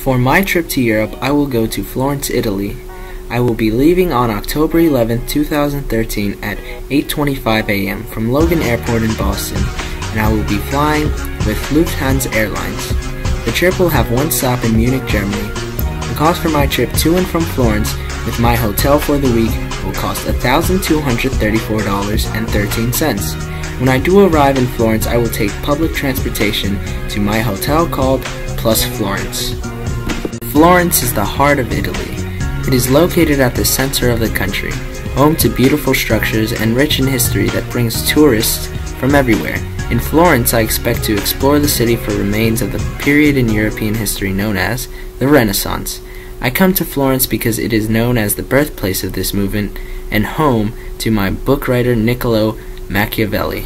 For my trip to Europe, I will go to Florence, Italy. I will be leaving on October 11, 2013 at 8:25 a.m. from Logan Airport in Boston, and I will be flying with Lufthansa Airlines. The trip will have one stop in Munich, Germany. The cost for my trip to and from Florence with my hotel for the week will cost $1,234.13. When I do arrive in Florence, I will take public transportation to my hotel called Plus Florence. Florence is the heart of Italy. It is located at the center of the country, home to beautiful structures and rich in history that brings tourists from everywhere. In Florence, I expect to explore the city for remains of the period in European history known as the Renaissance. I come to Florence because it is known as the birthplace of this movement and home to my book writer Niccolo Machiavelli.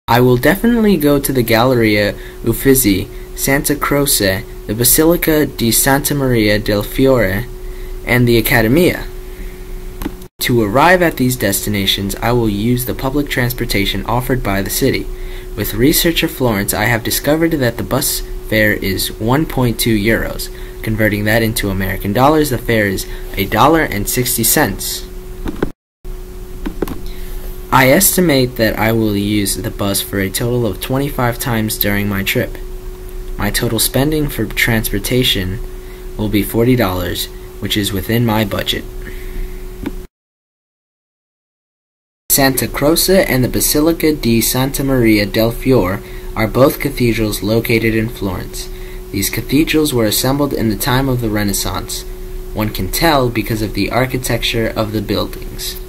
I will definitely go to the Galleria Uffizi, Santa Croce, the Basilica di Santa Maria del Fiore, and the Accademia. To arrive at these destinations, I will use the public transportation offered by the city. With research of Florence, I have discovered that the bus fare is 1.2 euros. Converting that into American dollars, the fare is $1.60. I estimate that I will use the bus for a total of 25 times during my trip. My total spending for transportation will be $40, which is within my budget. Santa Croce and the Basilica di Santa Maria del Fiore are both cathedrals located in Florence. These cathedrals were assembled in the time of the Renaissance. One can tell because of the architecture of the buildings.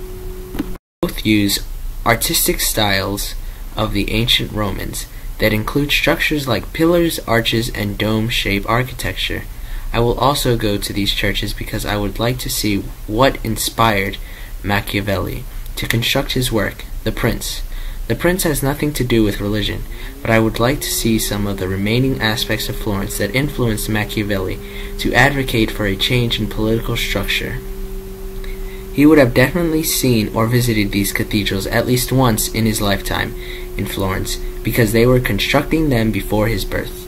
Both use artistic styles of the ancient Romans that include structures like pillars, arches, and dome-shaped architecture. I will also go to these churches because I would like to see what inspired Machiavelli to construct his work, The Prince. The Prince has nothing to do with religion, but I would like to see some of the remaining aspects of Florence that influenced Machiavelli to advocate for a change in political structure. He would have definitely seen or visited these cathedrals at least once in his lifetime in Florence, because they were constructing them before his birth.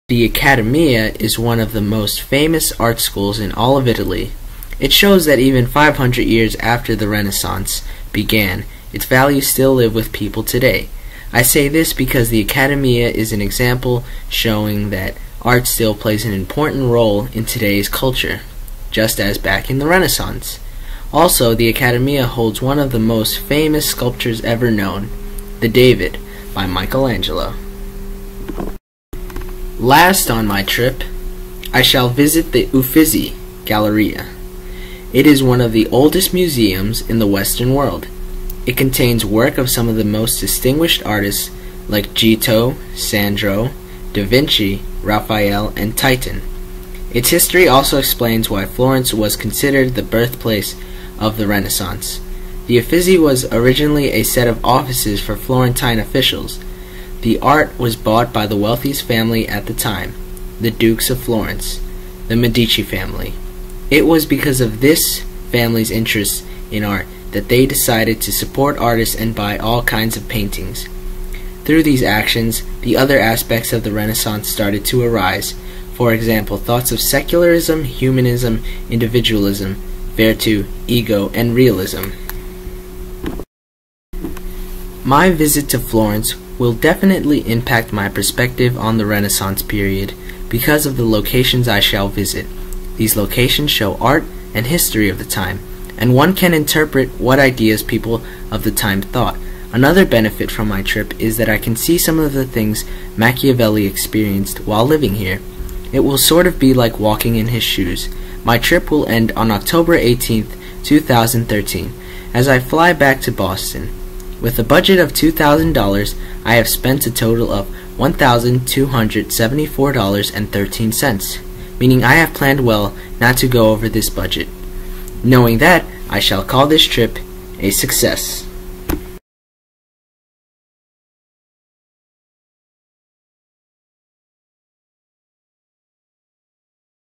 The Accademia is one of the most famous art schools in all of Italy. It shows that even 500 years after the Renaissance began, its values still live with people today. I say this because the Accademia is an example showing that art still plays an important role in today's culture, just as back in the Renaissance. Also, the Accademia holds one of the most famous sculptures ever known, the David, by Michelangelo. Last on my trip, I shall visit the Uffizi Galleria. It is one of the oldest museums in the Western world. It contains work of some of the most distinguished artists like Giotto, Sandro, Da Vinci, Raphael, and Titan. Its history also explains why Florence was considered the birthplace of the Renaissance. The Uffizi was originally a set of offices for Florentine officials. The art was bought by the wealthiest family at the time, the Dukes of Florence, the Medici family. It was because of this family's interest in art that they decided to support artists and buy all kinds of paintings. Through these actions, the other aspects of the Renaissance started to arise. For example, thoughts of secularism, humanism, individualism, virtue, ego, and realism. My visit to Florence will definitely impact my perspective on the Renaissance period because of the locations I shall visit. These locations show art and history of the time, and one can interpret what ideas people of the time thought. Another benefit from my trip is that I can see some of the things Machiavelli experienced while living here. It will sort of be like walking in his shoes. My trip will end on October 18th, 2013, as I fly back to Boston. With a budget of $2,000, I have spent a total of $1,274.13, meaning I have planned well not to go over this budget. Knowing that, I shall call this trip a success.